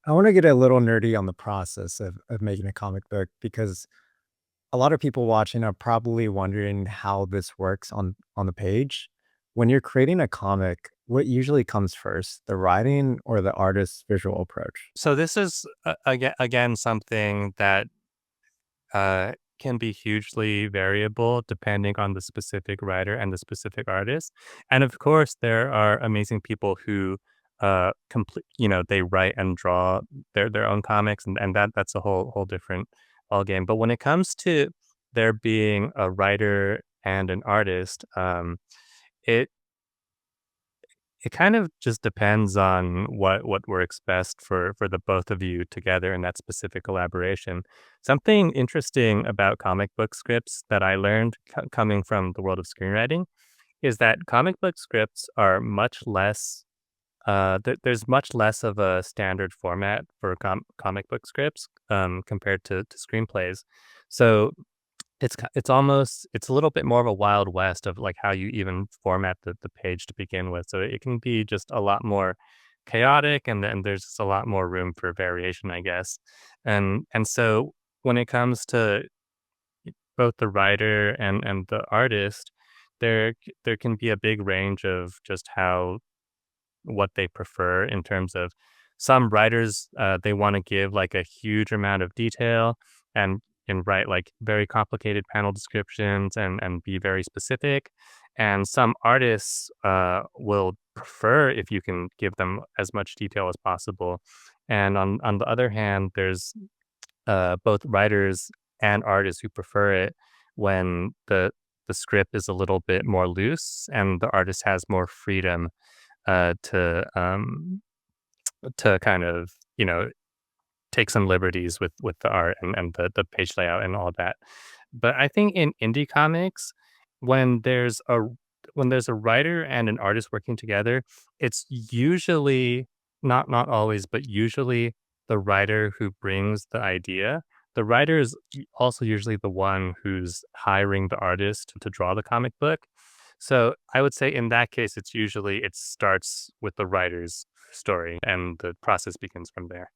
I want to get a little nerdy on the process of making a comic book because a lot of people watching are probably wondering how this works on the page. When you're creating a comic, what usually comes first, the writing or the artist's visual approach? So this is again something that can be hugely variable depending on the specific writer and the specific artist. And of course, there are amazing people who complete, they write and draw their own comics, and that's a whole different ball game. But when it comes to there being a writer and an artist, it it kind of just depends on what works best for the both of you together in that specific collaboration. Something interesting about comic book scripts that I learned coming from the world of screenwriting is that comic book scripts are much less there's much less of a standard format for comic book scripts compared to screenplays. So it's a little bit more of a wild west of, like, how you even format the page to begin with, so it can be just a lot more chaotic, and then there's just a lot more room for variation, I guess, and so when it comes to both the writer and the artist, there can be a big range of just how what they prefer in terms of some writers, they wanna give, like, a huge amount of detail and write, like, very complicated panel descriptions and be very specific, and some artists, will prefer if you can give them as much detail as possible, and on the other hand, there's, both writers and artists who prefer it when the script is a little bit more loose and the artist has more freedom uh, to um, to kind of take some liberties with the art and the page layout and all that. But I think in indie comics, when there's a when there's a writer and an artist working together, it's usually not always, but usually the writer who brings the idea. The writer is also usually the one who's hiring the artist to draw the comic book. So I would say in that case, it starts with the writer's story and the process begins from there.